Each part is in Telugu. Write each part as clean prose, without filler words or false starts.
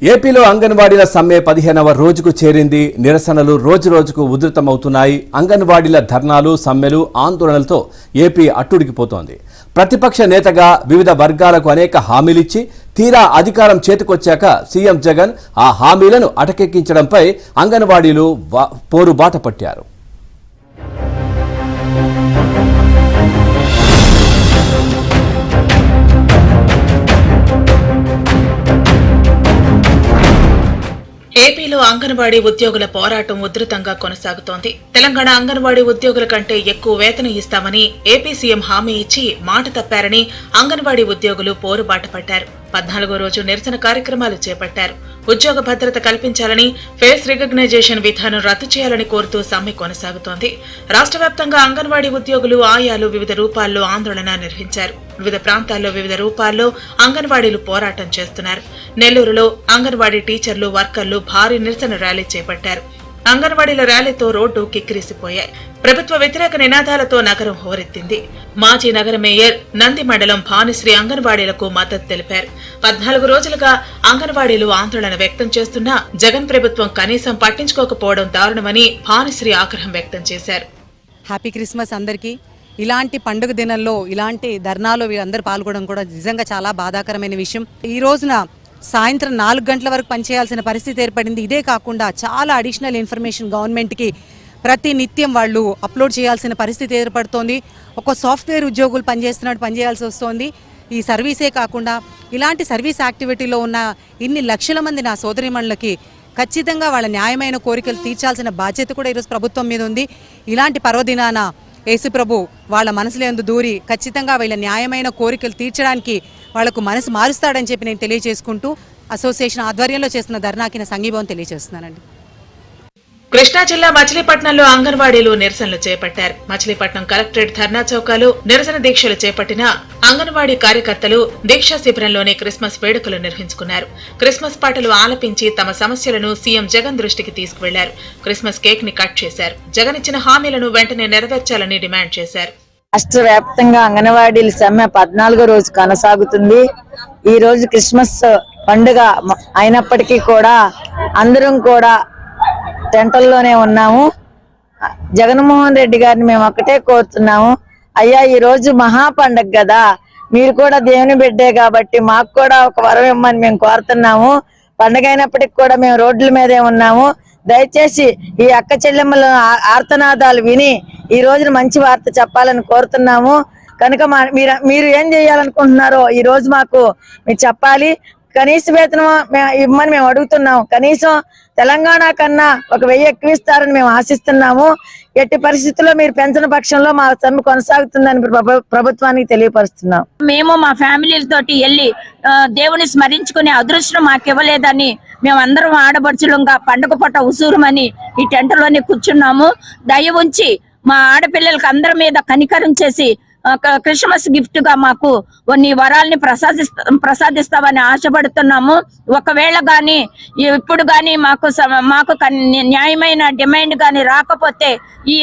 ఏపీలో అంగన్వాడీల సమ్మె 15వ రోజుకు చేరింది. నిరసనలు రోజురోజుకు ఉధృతమవుతున్నాయి. అంగన్వాడీల ధర్నాలు, సమ్మెలు, ఆందోళనలతో ఏపీ అట్టుడికిపోతోంది. ప్రతిపక్ష నేతగా వివిధ వర్గాలకు అనేక హామీలిచ్చి తీరా అధికారం చేతికొచ్చాక సీఎం జగన్ ఆ హామీలను అటకెక్కించడంపై అంగన్వాడీలు పోరుబాట పట్టారు. ఏపీలో అంగన్వాడీ ఉద్యోగుల పోరాటం ఉధృతంగా కొనసాగుతోంది. తెలంగాణ అంగన్వాడీ ఉద్యోగుల కంటే ఎక్కువ వేతనం ఇస్తామని ఏపీ సీఎం హామీ ఇచ్చి మాట తప్పారని అంగన్వాడీ ఉద్యోగులు పోరుబాట పట్టారు. 14వ రోజు నిరసన కార్యక్రమాలు చేపట్టారు. ఉద్యోగ భద్రత కల్పించాలని, ఫేస్ రికగ్నైజేషన్ విధానం రద్దు చేయాలని కోరుతూ సమ్మె కొనసాగుతోంది. రాష్ట్ర వ్యాప్తంగా అంగన్వాడీ ఉద్యోగులు, ఆయాలు వివిధ రూపాల్లో ఆందోళన నిర్వహించారు. వివిధ ప్రాంతాల్లో వివిధ రూపాల్లో అంగన్వాడీలు పోరాటం చేస్తున్నారు. నెల్లూరులో అంగన్వాడీ టీచర్లు, వర్కర్లు భారీ నిరసన ర్యాలీ చేపట్టారు. అంగన్వాడీల ర్యాలీతో రోడ్డు కిక్కిరిసిపోయాయి. ప్రభుత్వ వ్యతిరేక నినాదాలతో నగరం హోరెత్తింది. మాజీ నగర మేయర్ నంది మండలం భానుశ్రీ అంగన్వాడీలకు మద్దతు తెలిపారు. 14 రోజులుగా అంగన్వాడీలు ఆందోళన వ్యక్తం చేస్తున్నా జగన్ ప్రభుత్వం కనీసం పట్టించుకోకపోవడం దారుణమని భానుశ్రీ ఆగ్రహం వ్యక్తం చేశారు. హ్యాపీ క్రిస్మస్ అందరికీ. ఇలాంటి పండుగ దినంలో ఇలాంటి ధర్నాలో వీరందరూ పాల్గొనడం కూడా నిజంగా చాలా బాధాకరమైన విషయం. ఈ రోజున సాయంత్రం 4 గంటల వరకు పనిచేయాల్సిన పరిస్థితి ఏర్పడింది. ఇదే కాకుండా చాలా అడిషనల్ ఇన్ఫర్మేషన్ గవర్నమెంట్కి ప్రతి నిత్యం వాళ్ళు అప్లోడ్ చేయాల్సిన పరిస్థితి ఏర్పడుతోంది. ఒక సాఫ్ట్వేర్ ఉద్యోగులు పనిచేస్తున్నట్టు పనిచేయాల్సి వస్తుంది. ఈ సర్వీసే కాకుండా ఇలాంటి సర్వీస్ యాక్టివిటీలో ఉన్న ఇన్ని లక్షల మంది నా సోదరిమణులకి ఖచ్చితంగా వాళ్ళ న్యాయమైన కోరికలు తీర్చాల్సిన బాధ్యత కూడా ఈరోజు ప్రభుత్వం మీద ఉంది. ఇలాంటి పర్వదినాన యేసుప్రభు వాళ్ళ మనసులో ఎందు దూరి ఖచ్చితంగా వీళ్ళ న్యాయమైన కోరికలు తీర్చడానికి వాళ్లకు మనసు మారుస్తాడని చెప్పి నేను తెలియజేసుకుంటూ అసోసియేషన్ ఆధ్వర్యంలో చేస్తున్న ధర్నాకి నా సంఘీభావం తెలియజేస్తున్నానండి. కృష్ణా జిల్లా మచిలీపట్నంలో అంగన్వాడీలు నిరసనలు చేపట్టారు. మచిలీపట్నం కలెక్టరేట్ ధర్నా చౌకాలు నిరసన దీక్షలు చేపట్టిన అంగన్వాడీ కార్యకర్తలు దీక్షా శిబిరంలోనే క్రిస్మస్ వేడుకలు నిర్వహించుకున్నారు. క్రిస్మస్ పాటలు ఆలపించి తమ సమస్యలను సీఎం జగన్ దృష్టికి తీసుకువెళ్లారు. క్రిస్మస్ కేక్ ని కట్ చేశారు. జగన్ ఇచ్చిన హామీలను వెంటనే నెరవేర్చాలని డిమాండ్ చేశారు. రాష్ట్ర వ్యాప్తంగా అంగన్వాడీల సమ్మె 14వ రోజు కొనసాగుతుంది. ఈ రోజు క్రిస్మస్ పండుగ అయినప్పటికీ కూడా అందరం కూడా టెంటల్లోనే ఉన్నాము. జగన్మోహన్ రెడ్డి గారిని మేము ఒక్కటే కోరుతున్నాము, అయ్యా ఈ రోజు మహా పండుగ కదా, మీరు కూడా దేవుని బిడ్డే కాబట్టి మాకు కూడా ఒక వరం ఇమ్మని మేము కోరుతున్నాము. పండుగ అయినప్పటికీ కూడా మేము రోడ్ల మీదే ఉన్నాము. దయచేసి ఈ అక్క చెల్లెమ్మల ఆర్తనాదాలు విని ఈ రోజున మంచి వార్త చెప్పాలని కోరుతున్నాము. కనుక మీరు ఏం చేయాలనుకుంటున్నారో ఈ రోజు మాకు మీరు చెప్పాలి. కనీస వేతనం ఇవ్వమని మేము అడుగుతున్నాము. కనీసం తెలంగాణ కన్నా 1000 ఎక్కువ ఇస్తారని మేము ఆశిస్తున్నాము. ఎట్టి పరిస్థితుల్లో మీరు పెంచిన పక్షంలో మా సమ్మె కొనసాగుతుందని ప్రభుత్వానికి తెలియపరుస్తున్నాం. మేము మా ఫ్యామిలీలతోటి వెళ్ళి దేవుని స్మరించుకునే అదృష్టం మాకు ఇవ్వలేదని మేమందరం ఆడబడుచులంగా పండుగ పూట ఉసూరుమని ఈ టెంటలోనే కూర్చున్నాము. దయ ఉంచి మా ఆడపిల్లలకి అందరి మీద కనికరం చేసి క్రిస్మస్ గిఫ్ట్ గా మాకు కొన్ని వరాల్ని ప్రసాదిస్తామని ఆశపడుతున్నాము. ఒకవేళ గాని ఇప్పుడు గాని మాకు న్యాయమైన డిమాండ్ గాని రాకపోతే ఈ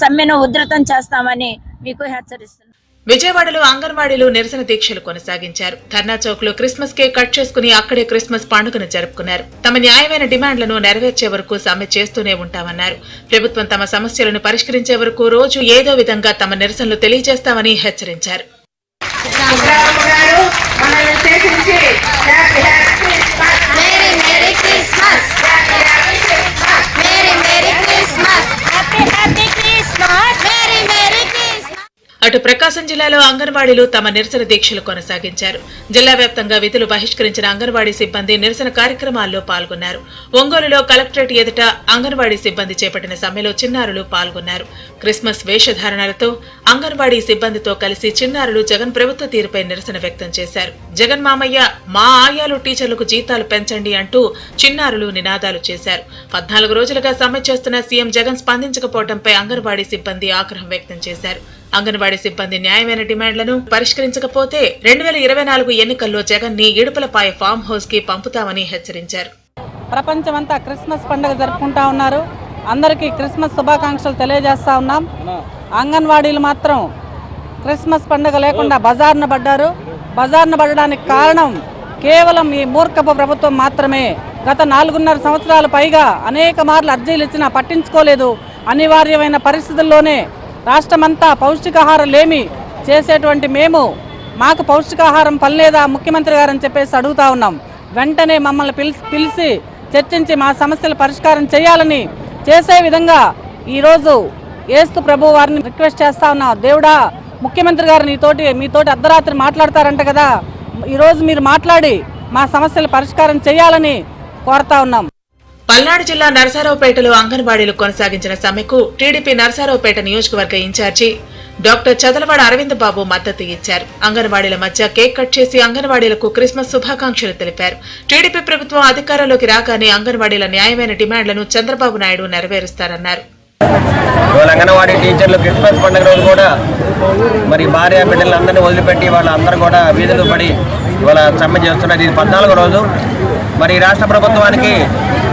సమ్మెను ఉధృతం చేస్తామని మీకు హెచ్చరిస్తున్నాం. విజయవాడలో అంగన్వాడీలు నిరసన దీక్షలు కొనసాగించారు. ధర్నా చౌక్ లో క్రిస్మస్ కేక్ కట్ చేసుకుని అక్కడే క్రిస్మస్ పండుగను జరుపుకున్నారు. తమ న్యాయమైన డిమాండ్లను నెరవేర్చే వరకు సమ్మె చేస్తూనే ఉంటామన్నారు. ప్రభుత్వం తమ సమస్యలను పరిష్కరించే వరకు రోజు ఏదో విధంగా తమ నిరసనలు తెలియజేస్తామని హెచ్చరించారు. అటు ప్రకాశం జిల్లాలో అంగన్వాడీలు తమ నిరసన దీక్షలు కొనసాగించారు. జిల్లా వ్యాప్తంగా విధులు బహిష్కరించిన అంగన్వాడీ సిబ్బంది నిరసన కార్యక్రమాల్లో పాల్గొన్నారు. ఒంగోలులో కలెక్టరేట్ ఎదుట అంగన్వాడీ సిబ్బంది చేపట్టిన సమ్మెలో చిన్నారులు పాల్గొన్నారు. క్రిస్మస్ వేషధారణలతో అంగన్వాడీ సిబ్బందితో కలిసి చిన్నారులు జగన్ ప్రభుత్వ తీరుపై నిరసన వ్యక్తం చేశారు. జగన్ మామయ్య, మా ఆయాలు టీచర్లకు జీతాలు పెంచండి అంటూ చిన్నారులు నినాదాలు చేశారు. 14 రోజులుగా సమ్మె చేస్తున్న సీఎం జగన్ స్పందించకపోవడంపై అంగన్వాడీ సిబ్బంది ఆగ్రహం వ్యక్తం చేశారు. అంగన్వాడీ సిబ్బంది న్యాయమైన డిమాండ్లను పరిష్కరించకపోతే 2024 ఎన్నికల్లో జగన్ ని ఇడుపులపాయ ఫామ్ హౌస్ కి పంపుతామని హెచ్చరించారు. ప్రపంచమంతా క్రిస్మస్ పండుగ జరుపుకుంటా ఉన్నారు. అందరికీ క్రిస్మస్ శుభాకాంక్షలు తెలియజేస్తా ఉన్నాం. అంగన్వాడీలు మాత్రం క్రిస్మస్ పండుగ లేకుండా బజార్న పడ్డారు. బజార్న పడడానికి కారణం కేవలం ఈ మూర్ఖపు ప్రభుత్వం మాత్రమే. గత 4.5 సంవత్సరాల పైగా అనేక మార్లు అర్జీలు ఇచ్చినా పట్టించుకోలేదు. అనివార్యమైన పరిస్థితుల్లోనే రాష్ట్రమంతా పౌష్టికాహారం లేమి చేసేటువంటి మేము మాకు పౌష్టికాహారం పనిలేదా ముఖ్యమంత్రి గారు అని చెప్పేసి అడుగుతా ఉన్నాం. వెంటనే మమ్మల్ని పిలిచి చర్చించి మా సమస్యలు పరిష్కారం చేయాలని చేసే విధంగా ఈరోజు యేసు ప్రభు వారిని రిక్వెస్ట్ చేస్తా ఉన్నాం. దేవుడా, ముఖ్యమంత్రి గారు మీతోటి అర్ధరాత్రి మాట్లాడతారంట కదా, ఈరోజు మీరు మాట్లాడి మా సమస్యలు పరిష్కారం చేయాలని కోరుతా ఉన్నాం. పల్నాడు జిల్లా నరసరావుపేటలో అంగన్వాడీలు కొనసాగించిన సమ్మెకు టీడీపీ నరసరావుపేట నియోజకవర్గ ఇన్ఛార్జి డాక్టర్ చదలవాడ అరవింద్ బాబు మద్దతు ఇచ్చారు. అంగన్వాడీల మధ్య కేక్ కట్ చేసి అంగన్వాడీలకు క్రిస్మస్ శుభాకాంక్షలు తెలిపారు. టీడీపీ ప్రభుత్వం అధికారంలోకి రాగానే అంగన్వాడీల న్యాయమైన డిమాండ్లను చంద్రబాబు నాయుడు నెరవేరుస్తారన్నారు. అంగన్వాడీ టీచర్లు క్రిస్మస్ పండుగ రోజు కూడా మరి భార్య బిడ్డలందరినీ వదిలిపెట్టి వాళ్ళందరూ కూడా వీధులు పడి ఇవాళ సమ్మె చేస్తున్నారు. ఇది 14వ రోజు. మరి రాష్ట్ర ప్రభుత్వానికి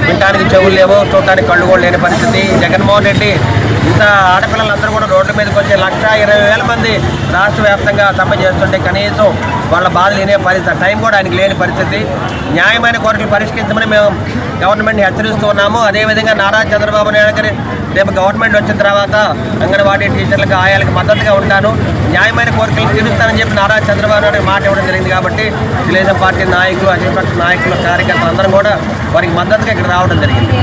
వినటానికి చెవులు లేవు, చూడటానికి కళ్ళు కూడా లేని పరిస్థితి. జగన్మోహన్ రెడ్డి ఇంత ఆడపిల్లలందరూ కూడా రోడ్ల మీదకి వచ్చి 1,20,000 మంది రాష్ట్ర వ్యాప్తంగా సమ్మె చేస్తుంటే కనీసం వాళ్ళ బాధలు వినే పరిస్థితి, టైం కూడా ఆయనకి లేని పరిస్థితి. న్యాయమైన కోరికలు పరిష్కరించమని మేము గవర్నమెంట్ని హెచ్చరిస్తూ ఉన్నాము. అదేవిధంగా నారా చంద్రబాబు నాయుడు గారి రేపు గవర్నమెంట్ వచ్చిన తర్వాత అంగన్వాడీ టీచర్లకు ఆయాలకు మద్దతుగా ఉంటాను, న్యాయమైన కోరికలు తీరుస్తానని చెప్పి నారా చంద్రబాబు నాయుడు మాట ఇవ్వడం జరిగింది. కాబట్టి తెలుగుదేశం పార్టీ నాయకులు, అఖిలపక్ష నాయకులు, కార్యకర్తలు అందరూ కూడా వారికి మద్దతుగా ఇక్కడ రావడం జరిగింది.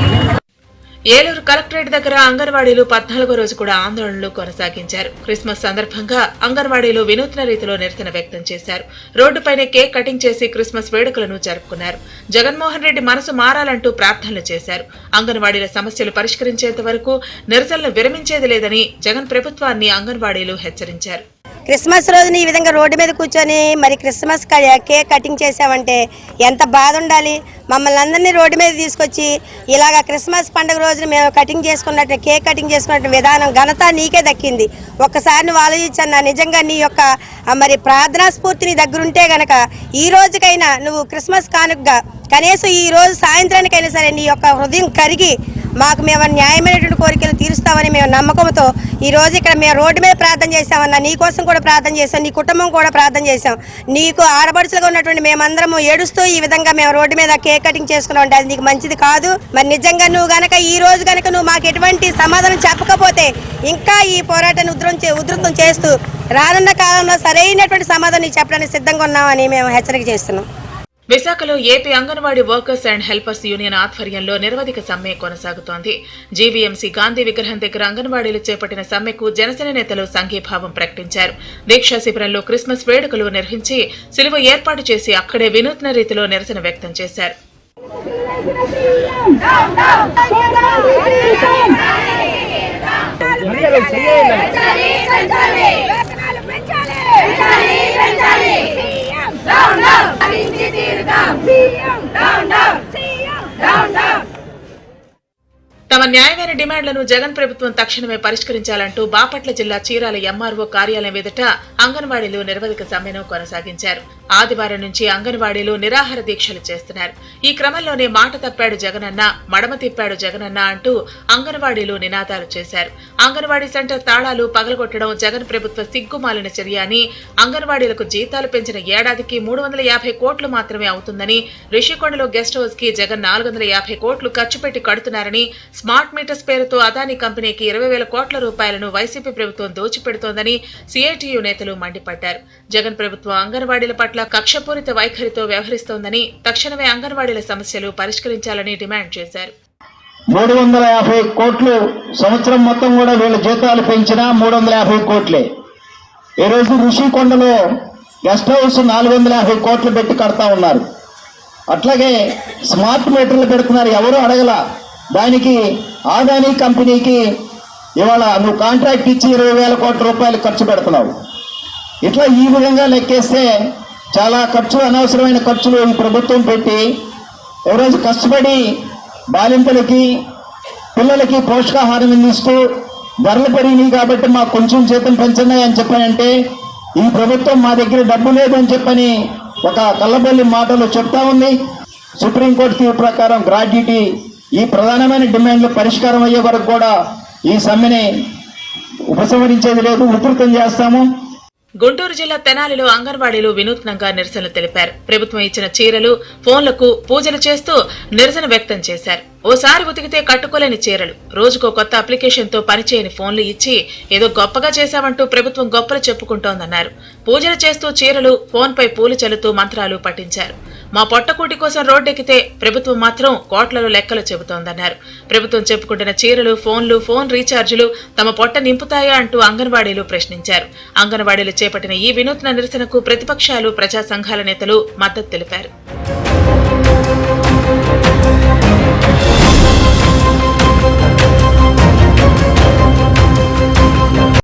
ఏలూరు కలెక్టరేట్ దగ్గర అంగన్వాడీలు 14వ రోజు కూడా ఆందోళనలు కొనసాగించారు. క్రిస్మస్ సందర్భంగా అంగన్వాడీలు వినూత్న రీతిలో నిరసన వ్యక్తం చేశారు. రోడ్డుపైనే కేక్ కటింగ్ చేసి క్రిస్మస్ వేడుకలను జరుపుకున్నారు. జగన్మోహన్ రెడ్డి మనసు మారాలంటూ ప్రార్థనలు చేశారు. అంగన్వాడీల సమస్యలు పరిష్కరించేంత వరకు నిరసనలు విరమించేది లేదని జగన్ ప్రభుత్వాన్ని అంగన్వాడీలు హెచ్చరించారు. క్రిస్మస్ రోజున ఈ విధంగా రోడ్డు మీద కూర్చొని మరి క్రిస్మస్ కేక్ కటింగ్ చేసామంటే ఎంత బాధ ఉండాలి. మమ్మల్ని అందరినీ రోడ్డు మీద తీసుకొచ్చి ఇలాగ క్రిస్మస్ పండుగ రోజున మేము కటింగ్ చేసుకున్నట్టు కేక్ కటింగ్ చేసుకున్నట్టు విధానం ఘనత నీకే దక్కింది. ఒక్కసారి నువ్వు ఆలోచించన్నా, నిజంగా నీ యొక్క మరి ప్రార్థనా స్ఫూర్తి నీ దగ్గరుంటే గనక ఈ రోజుకైనా నువ్వు క్రిస్మస్ కానుకగా కనీసం ఈ రోజు సాయంత్రానికైనా సరే నీ యొక్క హృదయం కరిగి మాకు మేము న్యాయమైనటువంటి కోరికలు తీరుస్తామని మేము నమ్మకంతో ఈ రోజు ఇక్కడ మేము రోడ్డు మీద ప్రార్థన చేసామన్నా, నీ కోసం కూడా ప్రార్థన చేసాం, నీ కుటుంబం కూడా ప్రార్థన చేసాం. నీకు ఆడపడుచులుగా ఉన్నటువంటి మేమందరము ఏడుస్తూ ఈ విధంగా మేము రోడ్డు మీద కేక్ కటింగ్ చేసుకున్నాం అంటే అది నీకు మంచిది కాదు. మరి నిజంగా నువ్వు గనక ఈ రోజు గనక నువ్వు మాకు ఎటువంటి సమాధానం చెప్పకపోతే ఇంకా ఈ పోరాటాన్ని ఉధృతం చేస్తూ రానున్న కాలంలో సరైనటువంటి సమాధానం చెప్పడానికి సిద్ధంగా ఉన్నామని మేము హెచ్చరిక చేస్తున్నాం. విశాఖలో AP anganwadi workers and helpers union ఆధ్వర్యంలో నిరవధిక సమ్మె కొనసాగుతోంది. జీవీఎంసీ గాంధీ విగ్రహం దగ్గర అంగన్వాడీలు చేపట్టిన సమ్మెకు జనసేన నేతలు సంఘీభావం ప్రకటించారు. దీక్షా శిబిరంలో క్రిస్మస్ వేడుకలు నిర్వహించి సిలువ ఏర్పాటు చేసి అక్కడే వినూత్న రీతిలో నిరసన వ్యక్తం చేశారు. తమ న్యాయమైన డిమాండ్లను జగన్ ప్రభుత్వం తక్షణమే పరిష్కరించాలంటూ బాపట్ల జిల్లా చీరాల ఎంఆర్ఓ కార్యాలయం ఎదుట అంగన్వాడీలు నిరవధిక సమ్మెను కొనసాగించారు. ఆదివారం నుంచి అంగన్వాడీలు నిరాహార దీక్షలు చేస్తున్నారు. ఈ క్రమంలోనే మాట తప్పాడు జగనన్న, మడమ తిప్పాడు జగనన్న అంటూ అంగన్వాడీలు నినాదాలు చేశారు. అంగన్వాడీ సెంటర్ తాళాలు పగలగొట్టడం జగన్ ప్రభుత్వ సిగ్గుమాలిన చర్య అని, అంగన్వాడీలకు జీతాలు పెంచిన ఏడాదికి 350 కోట్లు మాత్రమే అవుతుందని, రిషికొండలో గెస్ట్ హౌస్ కి జగన్ 450 కోట్లు ఖర్చు పెట్టి కడుతున్నారని, స్మార్ట్ మీటర్స్ పేరుతో అదానీ కంపెనీకి 20,000 కోట్ల రూపాయలను వైసీపీ ప్రభుత్వం దోచిపెడుతోందని సిఐటియు నేతలు మండిపడ్డారు. జగన్ ప్రభుత్వం అంగన్వాడీల పట్ల కక్షపూరిత వైఖరితో వ్యవహరిస్తోందని, తక్షణమే అంగన్వాడీల సమస్యలు పరిష్కరించాలని డిమాండ్ చేశారు. 350 కోట్లు సంవత్సరం మొత్తం కూడా వీళ్ళ జీతాలు పెంచినా 350 కోట్లే. ఈ రోజు ఋషికొండలో గెస్ట్ హౌస్ 450 కోట్లు పెట్టి కడతా ఉన్నారు. అట్లాగే స్మార్ట్ మీటర్లు పెడుతున్నారు, ఎవరు అడగల. దానికి అదానీ కంపెనీకి ఇవాళ నువ్వు కాంట్రాక్ట్ ఇచ్చి 20,000 కోట్ల రూపాయలు ఖర్చు పెడుతున్నావు. ఇట్లా ఈ విధంగా లెక్కేస్తే చాలా అనవసరమైన ఖర్చులు ఈ ప్రభుత్వం పెట్టి ఎవరోజు కష్టపడి బాలింతలకి పిల్లలకి పోషకాహారం అందిస్తూ ధరలు పెరిగినాయి కాబట్టి మాకు కొంచెం జీతం పెంచున్నాయి అని చెప్పానంటే ఈ ప్రభుత్వం మా దగ్గర డబ్బు లేదు అని చెప్పని ఒక కల్లబల్లి మాటలు చెప్తా ఉంది. సుప్రీంకోర్టు తీర్పు ప్రకారం గ్రాడ్యుటీ ఈ ప్రధానమైన డిమాండ్లు పరిష్కారం అయ్యే వరకు కూడా ఈ సమ్మెని ఉపసంహరించేది లేదు, ఉధృతం చేస్తాము. గుంటూరు జిల్లా తెనాలిలో అంగన్వాడీలు వినూత్నంగా నిరసనలు తెలిపారు. ప్రభుత్వం ఇచ్చిన చీరలు, ఫోన్లకు పూజలు చేస్తూ నిరసన వ్యక్తం చేశారు. ఓసారి ఉతికితే కట్టుకోలేని చీరలు, రోజుకో కొత్త అప్లికేషన్ తో పనిచేయని ఫోన్లు ఇచ్చి ఏదో గొప్పగా చేశామంటూ ప్రభుత్వం గొప్పలు చెప్పుకుంటోందన్నారు. పూజలు చేస్తూ చీరలు, ఫోన్ పై పూలు చల్లుతూ మంత్రాలు పఠించారు. మా పొట్టకూటి కోసం రోడ్డెక్కితే ప్రభుత్వం మాత్రం కోట్లలో లెక్కలు చెబుతోందన్నారు. ప్రభుత్వం చెప్పుకుంటున్న చీరలు, ఫోన్లు, ఫోన్ రీఛార్జీలు తమ పొట్ట నింపుతాయా అంటూ అంగన్వాడీలు ప్రశ్నించారు. అంగన్వాడీలు చేపట్టిన ఈ వినూత్న నిరసనకు ప్రతిపక్షాలు, ప్రజా సంఘాల నేతలు మద్దతు తెలిపారు.